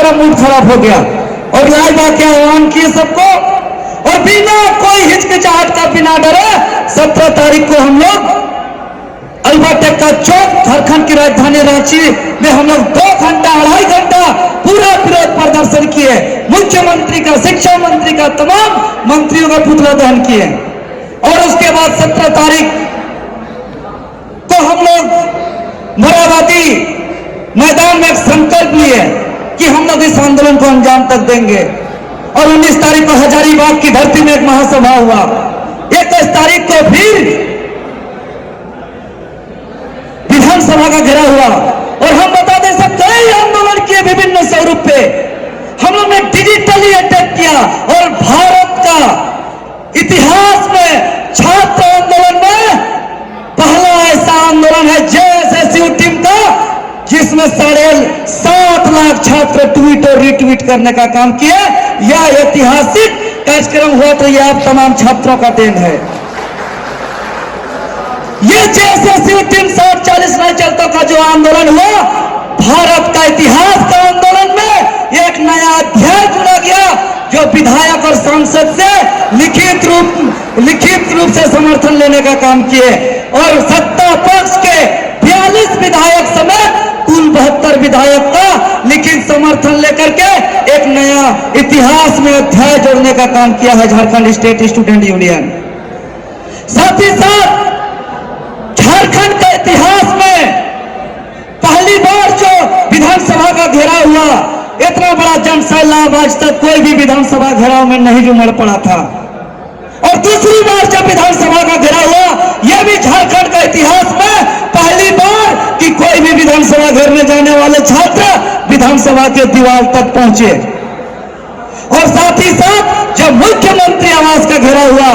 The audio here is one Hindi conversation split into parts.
का मूड खराब हो गया और लाइव आके आह्वान किए सबको, और बिना कोई हिचकिचाहट का, बिना डरे 17 तारीख को हम लोग अल्बाटेक का चौक, झारखंड की राजधानी रांची में हम लोग 2 घंटा 2.5 घंटा पूरा विरोध प्रदर्शन किए। मुख्यमंत्री का, शिक्षा मंत्री का, तमाम मंत्रियों का पुतला दहन किए। और उसके बाद 17 तारीख को हम लोग मोराबादी मैदान में एक संकल्प लिए कि हम लोग इस आंदोलन को अंजाम तक देंगे। और 19 तारीख को हजारीबाग की धरती में एक महासभा हुआ। 21 तारीख को फिर विधानसभा का घेरा हुआ। और हम बता दें, सब कई आंदोलन किए विभिन्न स्वरूप पे। हम लोग ने डिजिटली अटैक किया और भारत का इतिहास में छात्र आंदोलन में पहला ऐसा आंदोलन है जेएसएसयू टीम का जिसमें 7.5 लाख छात्र ट्वीट और रीट्वीट करने का काम किए। यह ऐतिहासिक कार्यक्रम हुआ तो यह आप तमाम छात्रों का देन है। ये जेएसएसयू टीम 40 नहीं चलता का जो आंदोलन हुआ, भारत का इतिहास का आंदोलन में एक नया अध्याय जुड़ा गया जो विधायक और सांसद से लिखित रूप से समर्थन लेने का काम किए। और सत्ता पक्ष के 42 विधायक समेत कुल 72 विधायक का लिखित समर्थन लेकर के एक नया इतिहास में अध्याय जोड़ने का काम किया है झारखंड स्टेट स्टूडेंट यूनियन। साथ ही साथ झारखंड के इतिहास में पहली बार जो विधानसभा का घेराव हुआ, इतना बड़ा जनसैलाब आज तक कोई भी विधानसभा घेराव में नहीं उमड़ पड़ा था। और दूसरी बार जब विधानसभा का घेराव हुआ, यह भी झारखंड का इतिहास में पहली बार कि कोई भी विधानसभा घेरने जाने वाले छात्र विधानसभा के दीवार तक पहुंचे। और साथ ही साथ जब मुख्यमंत्री आवास का घेराव हुआ,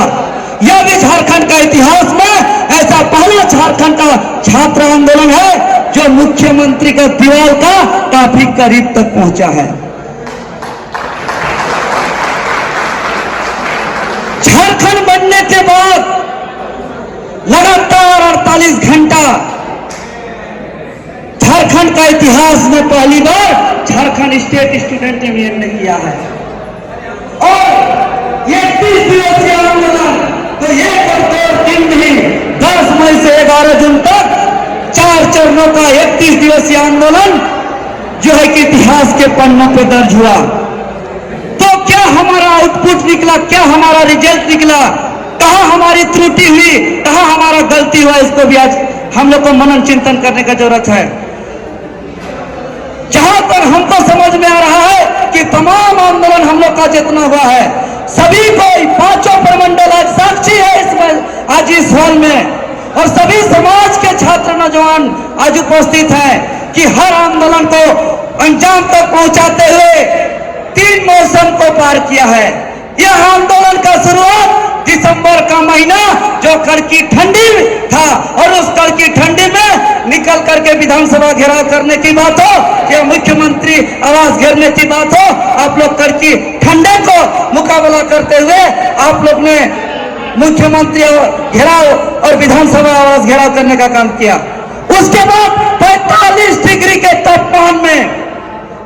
यह भी झारखंड का इतिहास में ऐसा पहला झारखंड का छात्र आंदोलन है जो मुख्यमंत्री का दीवार का काफी करीब तक पहुंचा है। झारखंड बनने के बाद लगातार 48 घंटा झारखंड का इतिहास में पहली बार झारखंड स्टेट स्टूडेंट यूनियन ने किया है। और ये 30 दिवसीय आंदोलन तो एक और 2 दिन नहीं, 10 मई से 11 जून तक 4 चरणों का 31 दिवसीय आंदोलन जो है कि इतिहास के पन्नों पे दर्ज हुआ। तो क्या हमारा आउटपुट निकला, क्या हमारा रिजल्ट निकला, कहां हमारी त्रुटि हुई, कहां हमारा गलती हुआ, इसको भी आज हम लोग को मनन चिंतन करने का जरूरत है। जहां तक हमको समझ में आ रहा है कि तमाम आंदोलन हम लोग का जितना हुआ है, सभी कोई 5 प्रमंडल आज साक्षी है इसमें, आज इस हॉल में, और सभी समाज के छात्र नौजवान आज उपस्थित हैं कि हर आंदोलन को अंजाम तक पहुंचाते हुए 3 मौसम को पार किया है। यह आंदोलन का शुरुआत दिसंबर का महीना जो कड़की ठंडी था, और उस कड़की ठंडी में निकल करके विधानसभा घेराव करने की बात हो या मुख्यमंत्री आवास घेरने की बात हो, आप लोग कड़की ठंडे को मुकाबला करते हुए आप लोग ने मुख्यमंत्री घेराव और विधानसभा आवास घेराव करने का काम किया। उसके बाद 45 डिग्री के तापमान में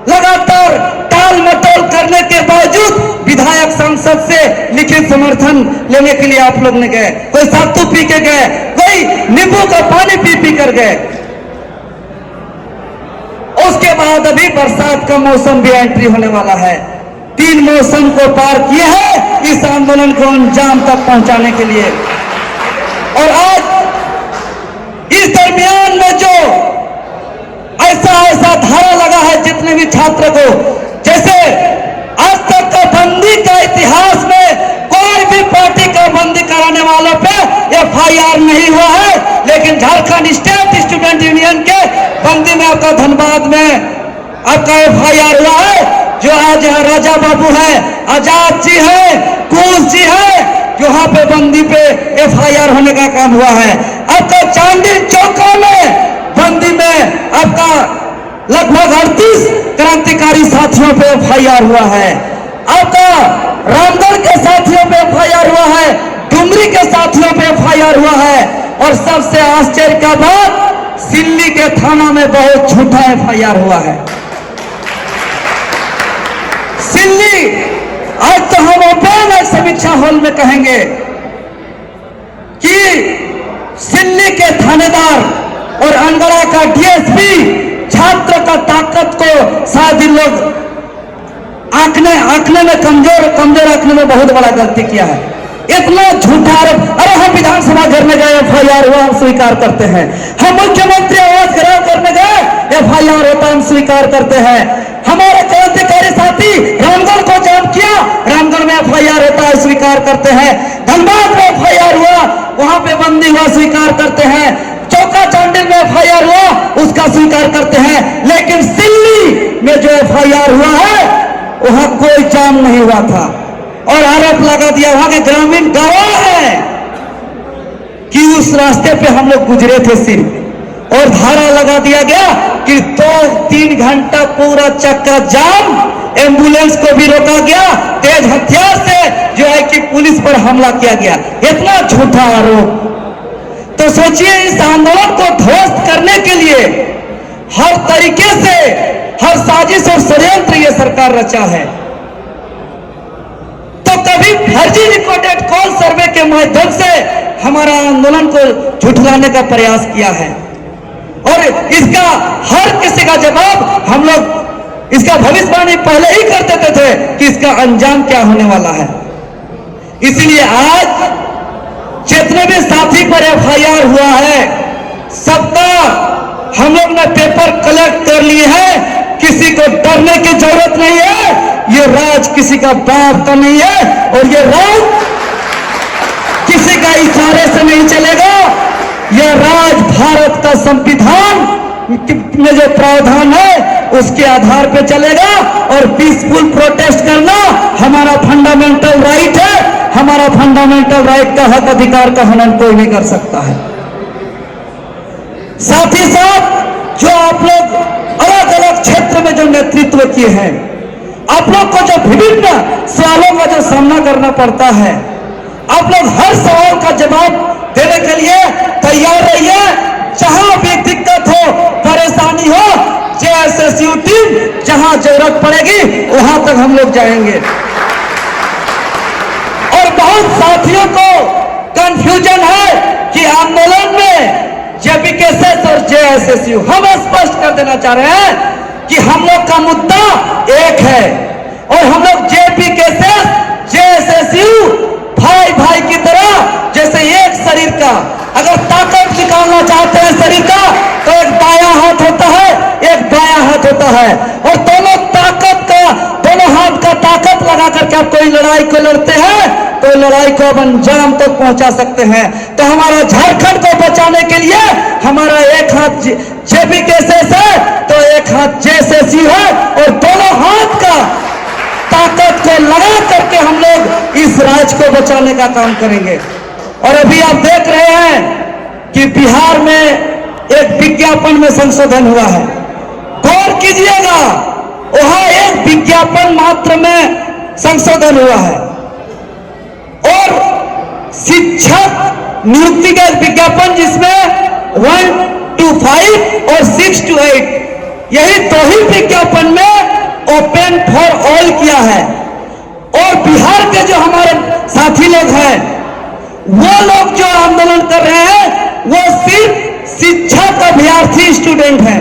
लगातार टाल मटोल करने के बावजूद विधायक सांसद से लिखित समर्थन लेने के लिए आप लोग ने गए। कोई सत्तू पी के गए, कोई नींबू का पानी पी कर गए। उसके बाद अभी बरसात का मौसम भी एंट्री होने वाला है। 3 मौसम को पार किए हैं इस आंदोलन को अंजाम तक पहुंचाने के लिए। और आज इस दरमियान में जो ऐसा धारा लगा है जितने भी छात्र को, जैसे आज तक का बंदी का इतिहास में कोई भी पार्टी का बंदी कराने वालों पे FIR नहीं हुआ है, लेकिन झारखंड स्टेट स्टूडेंट यूनियन के बंदी में आपका धनबाद में आपका FIR हुआ है। जो आज यहाँ राजा बाबू है, आजाद जी है, कूस जी है, यहाँ पे बंदी पे FIR होने का काम हुआ है। आपका चांदी चौका में बंदी में आपका लगभग 38 क्रांतिकारी साथियों पे FIR हुआ है। आपका रामगढ़ के साथियों पे FIR हुआ है, डुमरी के साथियों पे FIR हुआ है, और सबसे आश्चर्य का बात, सिल्ली के थाना में बहुत झूठा FIR हुआ है। आज तो हम ओपन एक समीक्षा हॉल में कहेंगे कि सिल्ली के थानेदार और अंगड़ा का डीएसपी छात्र का ताकत को शायद इन लोग आंकने में कमजोर आंकने में बहुत बड़ा गलती किया है। इतना झूठा आरोप। अरे हम विधानसभा घर में गए, एफआईआर हुआ, हम स्वीकार करते हैं। हम मुख्यमंत्री आवास घेराव करने गए, एफआईआर होता, हम स्वीकार करते हैं। हमारे क्रांतिकारी साथी रामगढ़ को जाम किया, रामगढ़ में एफआईआर होता है, स्वीकार करते हैं। धनबाद में एफआईआर हुआ, वहां पे बंदी हुआ, स्वीकार करते हैं। चौका चांडिल में एफआईआर हुआ, उसका स्वीकार करते हैं। लेकिन सिल्ली में जो एफआईआर हुआ है वहां कोई जाम नहीं हुआ था और आरोप लगा दिया, वहां के ग्रामीण गवाह है कि उस रास्ते पे हम लोग गुजरे थे सिर्फ, और धारा लगा दिया गया कि 2-3 घंटा पूरा चक्का जाम, एम्बुलेंस को भी रोका गया, तेज हथियार से जो है कि पुलिस पर हमला किया गया। इतना झूठा आरोप। तो सोचिए, इस आंदोलन को ध्वस्त करने के लिए हर तरीके से हर साजिश और षड्यंत्र ये सरकार रचा है। तो कभी फर्जी रिकॉर्डेड कॉल सर्वे के माध्यम से हमारा आंदोलन को झुठलाने का प्रयास किया है और इसका हर किसी का जवाब हम लोग इसका भविष्यवाणी पहले ही कर देते थे कि इसका अंजाम क्या होने वाला है। इसलिए आज जितने भी साथी पर एफआईआर हुआ है सबका हम लोग ने पेपर कलेक्ट कर लिए हैं। किसी को डरने की जरूरत नहीं है। ये राज किसी का बाप का नहीं है और ये राज किसी का इशारे से नहीं चलेगा। यह राज भारत का संविधान में जो प्रावधान है उसके आधार पर चलेगा और पीसफुल प्रोटेस्ट करना हमारा फंडामेंटल राइट है। हमारा फंडामेंटल राइट का हक अधिकार का हनन कोई नहीं कर सकता है। साथ ही साथ जो आप लोग अलग अलग क्षेत्र में जो नेतृत्व किए हैं, आप लोग को जो विभिन्न सवालों का जो सामना करना पड़ता है, आप लोग हर सवाल का जवाब देने के लिए तैयार रहिए। जहां भी दिक्कत हो, परेशानी हो, जेएसएसयू टीम जहां जरूरत पड़ेगी वहां तक हम लोग जाएंगे। और बहुत साथियों को कंफ्यूजन है कि आंदोलन में जेपीकेएसएस और जेएसएसयू, हम स्पष्ट कर देना चाह रहे हैं कि हम लोग का मुद्दा एक है और हम लोग जेपीकेएसएस जेएसएसयू भाई भाई की तरह जैसे एक शरीर का अगर ताकत निकालना चाहते हैं शरीर का तो एक दायां हाथ होता है, एक बायां हाथ होता है और दोनों ताकत का, दोनों हाथ का ताकत लगा करके आप कोई लड़ाई को लड़ते हैं तो लड़ाई को अब अंजाम तक पहुंचा सकते हैं। तो हमारा झारखंड को बचाने के लिए हमारा एक हाथ जेपीकेएसएस है तो एक हाथ जेएसएसयू है और दोनों हाथ का ताकत को लगा करके हम लोग इस राज्य को बचाने का काम करेंगे। और अभी आप देख रहे हैं कि बिहार में एक विज्ञापन में संशोधन हुआ है। गौर कीजिएगा, वहां एक विज्ञापन मात्र में संशोधन हुआ है और शिक्षक नियुक्ति का विज्ञापन जिसमें 1 to 5 और 6 to 8 यही दो ही विज्ञापन में ओपन फॉर ऑल किया है। और बिहार के जो हमारे साथी लोग हैं वो लोग जो आंदोलन कर रहे हैं वो सिर्फ शिक्षक अभ्यर्थी स्टूडेंट हैं,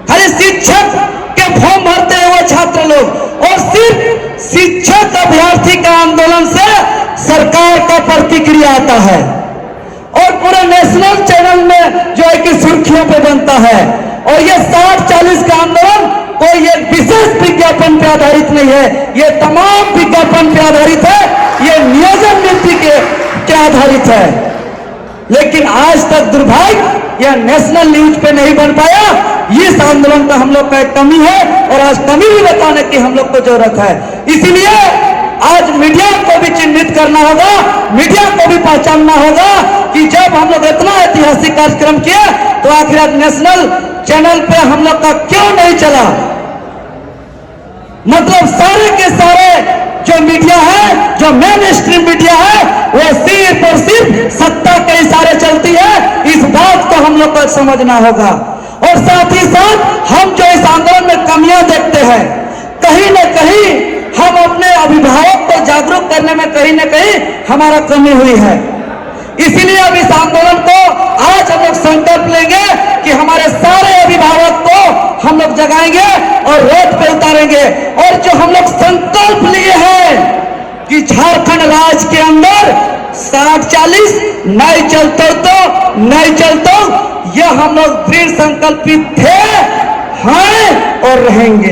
खाली शिक्षक के फॉर्म भरते हैं वो छात्र लोग और सिर्फ शिक्षक अभ्यर्थी का आंदोलन से सरकार का प्रतिक्रिया आता है और पूरे नेशनल चैनल में जो है कि सुर्खियों पे बनता है। और ये 60-40 का आंदोलन कोई एक विशेष विज्ञापन पे आधारित नहीं है, ये तमाम विज्ञापन पे आधारित है, ये नियोजन नीति के आधारित है। लेकिन आज तक दुर्भाग्य यह नेशनल न्यूज पे नहीं बन पाया। इस आंदोलन का हम लोग का एक कमी है और आज कमी भी बताने की हम लोग को जरूरत है। इसलिए आज मीडिया को भी चिन्हित करना होगा, मीडिया को भी पहचानना होगा कि जब हम लोग इतना ऐतिहासिक कार्यक्रम किए तो आखिर आज नेशनल चैनल पे हम लोग का क्यों नहीं चला। मतलब सारे के सारे जो मीडिया है, जो मेन स्ट्रीम मीडिया है, वो सिर्फ और सिर्फ सत्ता के इशारे चलती है। इस बात को हम लोग को समझना होगा। और साथ ही साथ हम जो इस आंदोलन में कमियां देखते हैं, कहीं न कहीं हम अपने अभिभावक को जागरूक करने में कहीं न कहीं हमारा कमी हुई है। इसीलिए अब इस आंदोलन को आज हम लोग संकल्प लेंगे कि हमारे सारे अभिभावक को हम लोग जगाएंगे और रोड पे उतारेंगे। और जो हम लोग संकल्प लिए हैं कि झारखंड राज्य के अंदर 60-40 नहीं चलता, यह हम लोग दृढ़ संकल्पित थे, हैं और रहेंगे।